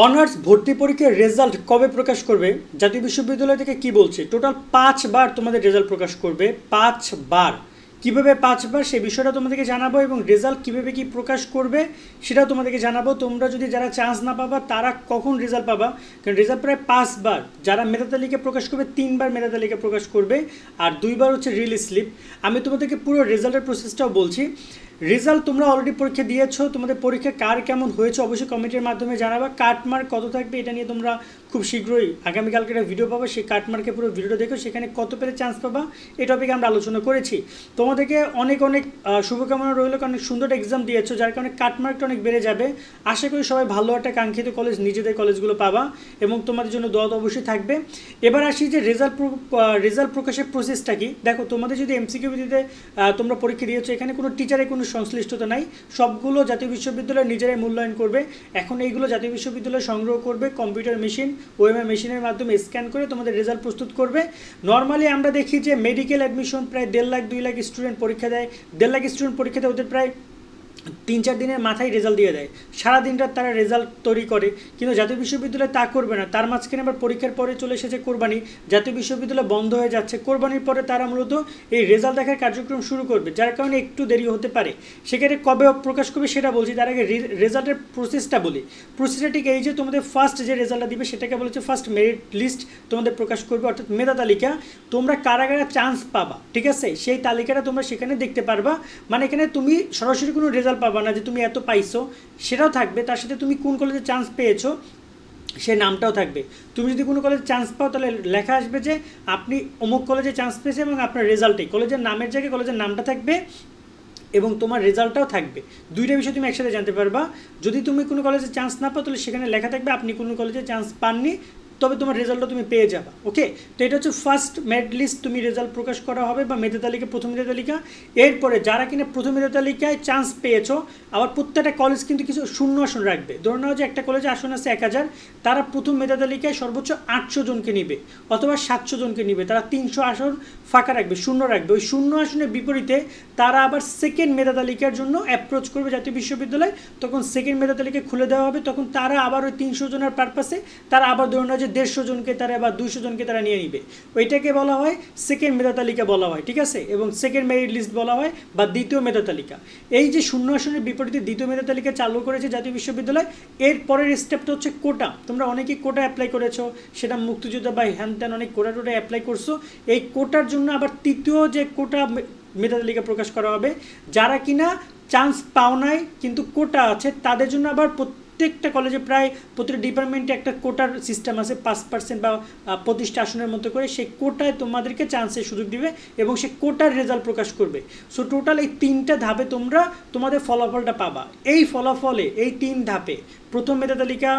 Honours ভর্তি পরীক্ষার result কবে প্রকাশ করবে? জাতীয় বিশ্ববিদ্যালয় থেকে কি বলছে? টোটাল 5 বার তোমাদের রেজাল্ট প্রকাশ করবে। 5 বার। কীভাবে 5 বার সেই বিষয়টা তোমাদেরকে জানাবো, এবং রেজাল্ট কীভাবে কি প্রকাশ করবে সেটাও তোমাদেরকে জানাবো। তোমরা যদি যারা চান্স না পাবা তারা কখন রেজাল্ট পাবা, কারণ রেজাল্ট প্রায় 5 বার। যারা মেধা তালিকা প্রকাশ করবে 3 বার মেধা তালিকা প্রকাশ করবে, আর 2 বার হচ্ছে রিলিজ স্লিপ। আমি তোমাদেরকে পুরো রেজাল্টের প্রসেসটাও বলছি। রেজাল্ট তোমরা অলরেডি পরীক্ষা দিয়েছো, তোমাদের পরীক্ষা কার কেমন হয়েছে অবশ্যই কমেন্টের মাধ্যমে জানাবা। কাটমার্ক কত থাকবে এটা নিয়ে তোমরা খুব শীঘ্রই আগামীকালকে একটা ভিডিও পাবো, সেই কাটমার্কে পুরো ভিডিওটা দেখো, সেখানে কত পেলে চান্স পাবা এই টপিকে আমরা আলোচনা করেছি। তোমাদেরকে অনেক অনেক শুভকামনা রইল, কারণ সুন্দর এক্সাম দিয়েছো, যার কারণে কাটমার্কটা অনেক বেড়ে যাবে। আশা করি সবাই ভালো একটা কাঙ্ক্ষিত কলেজ, নিজেদের কলেজগুলো পাবা, এবং তোমাদের জন্য দোয়া তো অবশ্যই থাকবে। এবার আসি যে রেজাল্ট প্রকাশের প্রসেসটা কি। দেখো, তোমাদের যদি এমসিকিউ ভিত্তিতে তোমরা পরীক্ষা দিয়েছো, এখানে কোনো টিচারের কোনো সংশ্লিষ্টতা নাই, সবগুলো জাতীয় বিশ্ববিদ্যালয় নিজেরাই মূল্যায়ন করবে। এখন এইগুলো জাতীয় বিশ্ববিদ্যালয় সংগ্রহ করবে, কম্পিউটার মেশিন, ওএমআই মেশিনের মাধ্যমে স্ক্যান করে তোমাদের রেজাল্ট প্রস্তুত করবে। নর্মালি আমরা দেখি যে মেডিকেল অ্যাডমিশন প্রায় 1.5 লাখ 2 লাখ স্টুডেন্ট পরীক্ষা দেয়। 1.5 লাখ স্টুডেন্ট পরীক্ষা দেয়, ওদের প্রায় 3-4 দিনের মাথায় রেজাল্ট দিয়ে দেয়, সারা দিনটা তারা রেজাল্ট তৈরি করে। কিন্তু জাতীয় বিশ্ববিদ্যালয় তা করবে না, তার মাঝখানে আবার পরীক্ষার পরে চলে এসেছে কোরবানি, জাতীয় বিশ্ববিদ্যালয় বন্ধ হয়ে যাচ্ছে, কোরবানির পরে তারা মূলত এই রেজাল্ট দেখার কার্যক্রম শুরু করবে, যার কারণে একটু দেরি হতে পারে। সেখানে কবে প্রকাশ করবে সেটা বলছি, তার আগে রেজাল্টের প্রসেসটা বলি। প্রসেসটা ঠিক এই যে তোমাদের ফার্স্ট যে রেজাল্টটা দিবে সেটাকে বলেছে ফার্স্ট মেরিট লিস্ট তোমাদের প্রকাশ করবে, অর্থাৎ মেধা তালিকা। তোমরা কারা কারা চান্স পাবা, ঠিক আছে, সেই তালিকাটা তোমরা সেখানে দেখতে পারবা। মানে এখানে তুমি সরাসরি কোনো রেজাল্ট পাবা না যে তুমি এত পাইছো, সেটাও থাকবে, তার সাথে তুমি কোন কলেজে চান্স পেয়েছো সেই নামটাও থাকবে। তুমি যদি কোনো কলেজে চান্স পাও তাহলে লেখা আসবে যে আপনি অমুক কলেজে চান্স পেয়েছে, এবং আপনার রেজাল্টেই কলেজের নামের জায়গায় কলেজের নামটা থাকবে এবং তোমার রেজাল্টটাও থাকবে। দুইটা বিষয় তুমি একসাথে জানতে পারবা। যদি তুমি কোনো কলেজে চান্স না পাও তাহলে সেখানে লেখা থাকবে আপনি কোনো কলেজে চান্স পাননি, তবে তোমার রেজাল্টটা তুমি পেয়ে যাবা। ওকে, তো এটা হচ্ছে ফার্স্ট মেরিট লিস্ট, তুমি রেজাল্ট প্রকাশ করা হবে, বা মেধা তালিকা, প্রথম মেধা তালিকা। এরপরে যারা কিনা প্রথম মেধা তালিকায় চান্স পেয়েছো, আবার প্রত্যেকটা কলেজ কিন্তু কিছু শূন্য আসন রাখবে। ধরে নাও যে একটা কলেজে আসন আছে 1000, তারা প্রথম মেধা তালিকায় সর্বোচ্চ 800 জনকে নিবে, অথবা 700 জনকে নিবে, তারা 300 আসন ফাঁকা রাখবে, শূন্য রাখবে। ওই শূন্য আসনের বিপরীতে তারা আবার সেকেন্ড মেধা তালিকার জন্য অ্যাপ্রোচ করবে জাতীয় বিশ্ববিদ্যালয়, তখন সেকেন্ড মেধা তালিকা খুলে দেওয়া হবে, তখন তারা আবার ওই 300 জনের পারপাসে তারা আবার ধরে নাও যে 150 জনকে তারা বা 200 জনকে তারা নিয়ে নিবে। ওইটাকে বলা হয় সেকেন্ড মেধা তালিকা বলা হয়, ঠিক আছে, এবং সেকেন্ড মেরিট লিস্ট বলা হয়, বা দ্বিতীয় মেধা তালিকা। এই যে শূন্য আসনের বিপরীতে দ্বিতীয় মেধা তালিকা চালু করেছে জাতীয় বিশ্ববিদ্যালয়। এর পরের স্টেপটা হচ্ছে কোটা। তোমরা অনেকেই কোটা অ্যাপ্লাই করেছো, সেটা মুক্তিযোদ্ধা বা হ্যান ত্যান অনেক কোটা টোটা অ্যাপ্লাই করছো। এই কোটার জন্য আবার তৃতীয় যে কোটা মেধা তালিকা প্রকাশ করা হবে, যারা কিনা চান্স পাও নাই কিন্তু কোটা আছে, তাদের জন্য আবার প্রত্যেকটা কলেজে প্রায় প্রতিটা ডিপার্টমেন্টে একটা কোটার সিস্টেম আছে, 5% বা 25টা আসনের মতো করে, সেই কোটায় তোমাদেরকে চান্সের সুযোগ দিবে, এবং সেই কোটার রেজাল্ট প্রকাশ করবে। সো টোটাল এই 3টা ধাপে তোমরা তোমাদের ফলাফলটা পাবা। এই ফলাফলে এই 3 ধাপে প্রথম মেধা তালিকা,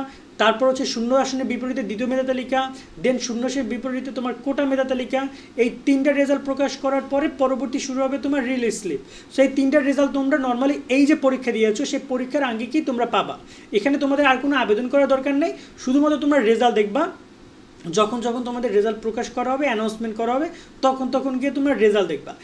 তারপর হচ্ছে শূন্য আসনের বিপরীতে দ্বিতীয় মেধা তালিকা, দেন শূন্য আসনের বিপরীতে তোমার কোটা মেধা তালিকা। এই 3টা রেজাল্ট প্রকাশ করার পরে পরবর্তী শুরু হবে তোমার রিলিজ স্লিপ। সো এই 3টার রেজাল্ট তোমরা নর্মালি এই যে পরীক্ষা দিয়েছো সেই পরীক্ষার আঙ্গিকেই তোমরা পাবা। এখানে তোমাদের আর কোনো আবেদন করার দরকার নেই, শুধুমাত্র তোমরা রেজাল্ট দেখবা। যখন যখন তোমাদের রেজাল্ট প্রকাশ করা হবে, অ্যানাউন্সমেন্ট করা হবে, তখন গিয়ে তোমরা রেজাল্ট দেখবা।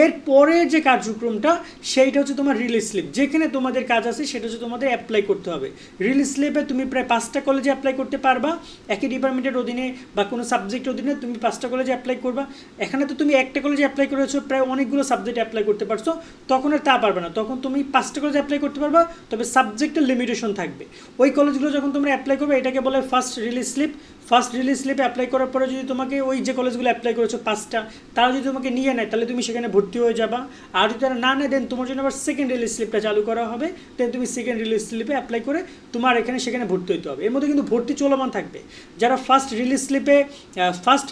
এরপরের যে কার্যক্রমটা সেইটা হচ্ছে তোমার রিলিজ স্লিপ, যেখানে তোমাদের কাজ আছে সেটা হচ্ছে তোমাদের অ্যাপ্লাই করতে হবে। রিলিজ স্লিপে তুমি প্রায় 5টা কলেজে অ্যাপ্লাই করতে পারবা, একই ডিপার্টমেন্টের অধীনে বা কোনো সাবজেক্টের অধীনে তুমি 5টা কলেজে অ্যাপ্লাই করবা। এখানে তো তুমি একটা কলেজে অ্যাপ্লাই করেছো, প্রায় অনেকগুলো সাবজেক্টে অ্যাপ্লাই করতে পারছো, তখন আর তা পারবে না, তখন তুমি 5টা কলেজে অ্যাপ্লাই করতে পারবা, তবে সাবজেক্টের লিমিটেশন থাকবে। ওই কলেজগুলো যখন তোমরা অ্যাপ্লাই করবে এটাকে বলে first release slip. First release স্লিপে অ্যাপ্লাই করার পরে যদি তোমাকে ওই যে কলেজগুলো অ্যাপ্লাই করেছো 5টা, তারা যদি তোমাকে নিয়ে নেয় তাহলে তুমি সেখানে ভর্তি হয়ে যাবা। আর যদি তারা না নেয় দেন তোমার জন্য আবার সেকেন্ড রিলিজ স্লিপটা চালু করা হবে, দেন তুমি সেকেন্ড রিলিজ স্লিপে অ্যাপ্লাই করে তোমার সেখানে ভর্তি হতে হবে। এর মধ্যে কিন্তু ভর্তি চলমান থাকবে। যারা ফার্স্ট রিলিজ স্লিপে ফার্স্ট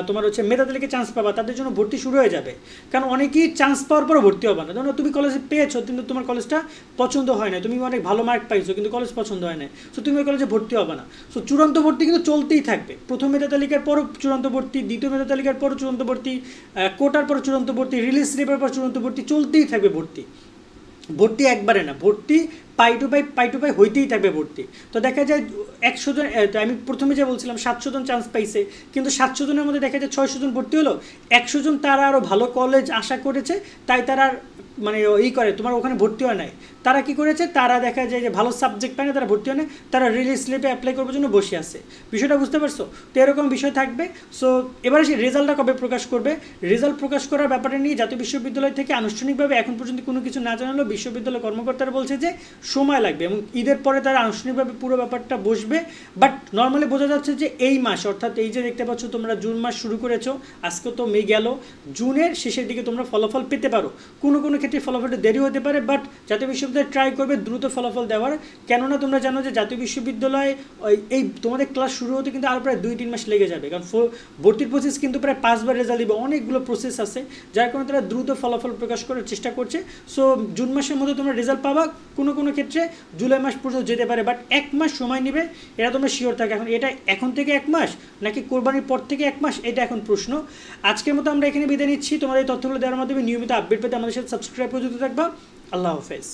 তোমার হচ্ছে মেধা তালিকায় চান্স পাবা, তাদের জন্য ভর্তি শুরু হয়ে যাবে, কারণ অনেকেই চান্স পাওয়ার পরও ভর্তি হবে না। ধরো তুমি কলেজে পেয়েছো কিন্তু তোমার কলেজটা পছন্দ হয় না, তুমি অনেক ভালো মার্ক পাইছো কিন্তু কলেজ পছন্দ হয় না, সো তুমি ওই কলেজে ভর্তি হবে না। সো চূড়ান্ত ভর্তি কিন্তু চলতেই থাকবে। প্রথম মেধা তালিকার পরও চূড়ান্ত ভর্তি, দ্বিতীয় মেধা তালিকার পরও চূড়ান্ত ভর্তি, কোটার পর চূড়ান্ত ভর্তি, রিলিজ স্লিপের পর চূড়ান্ত ভর্তি, চলতেই থাকবে ভর্তি একবারে না, ভর্তি পাই টু পাই হইতেই থাকবে ভর্তি। তো দেখা যায় 100 জন, আমি প্রথমে যে বলছিলাম 700 জন চান্স পাইছে, কিন্তু 700 জনের মধ্যে দেখা যায় 600 জন ভর্তি হলো, 100 জন তারা আরও ভালো কলেজ আশা করেছে, তাই তারা মানে করে তোমার ওখানে ভর্তি হয় নাই, তারা কি করেছে, তারা দেখা যায় যে ভালো সাবজেক্ট পায় না, তারা ভর্তি হয় না, তারা রিলিজ স্লিপে অ্যাপ্লাই করার জন্য বসে আছে। বিষয়টা বুঝতে পারছো? তো এরকম বিষয় থাকবে। সো এবারে সেই রেজাল্টটা কবে প্রকাশ করবে, রেজাল্ট প্রকাশ করার ব্যাপারটা নিয়ে জাতীয় বিশ্ববিদ্যালয় থেকে আনুষ্ঠানিকভাবে এখন পর্যন্ত কোনো কিছু না জানালেও বিশ্ববিদ্যালয় কর্মকর্তারা বলছে যে সময় লাগবে এবং ঈদের পরে তারা আনুষ্ঠানিকভাবে পুরো ব্যাপারটা বসবে। বাট নর্মালি বোঝা যাচ্ছে যে এই মাস, অর্থাৎ এই যে দেখতে পাচ্ছ তোমরা জুন মাস শুরু করেছো, আজকে তো মে গেল, জুনের শেষের দিকে তোমরা ফলাফল পেতে পারো। কোনো কোনো ক্ষেত্রে ফলাফলটা দেরি হতে পারে, বাট জাতীয় বিশ্ববিদ্যালয় ট্রাই করবে দ্রুত ফলাফল দেওয়ার। কেননা তোমরা জানো যে জাতীয় বিশ্ববিদ্যালয় এই তোমাদের ক্লাস শুরু হতে কিন্তু আরও প্রায় 2-3 মাস লেগে যাবে, কারণ ভর্তির প্রসেস কিন্তু প্রায় 5 বার রেজাল্ট দিবে, অনেকগুলো প্রসেস আছে, যার কারণে তারা দ্রুত ফলাফল প্রকাশ করার চেষ্টা করছে। সো জুন মাসের মধ্যে তোমরা রেজাল্ট পাবা, কোনো কোনো ক্ষেত্রে জুলাই মাস পর্যন্ত যেতে পারে, বাট 1 মাস সময় নেবে, এটা তোমরা শিওর থাকে। এখন এটা এখন থেকে 1 মাস নাকি কোরবানির পর থেকে 1 মাস, এটা এখন প্রশ্ন। আজকের মতো আমরা এখানে বিদায় নিচ্ছি। তোমাদের এই তথ্যগুলো দেওয়ার মাধ্যমে নিয়মিত আপডেট পেতে আমাদের সাথে সাবস্ক্রাইব করে যুক্ত থাকবা। আল্লাহ হাফেজ।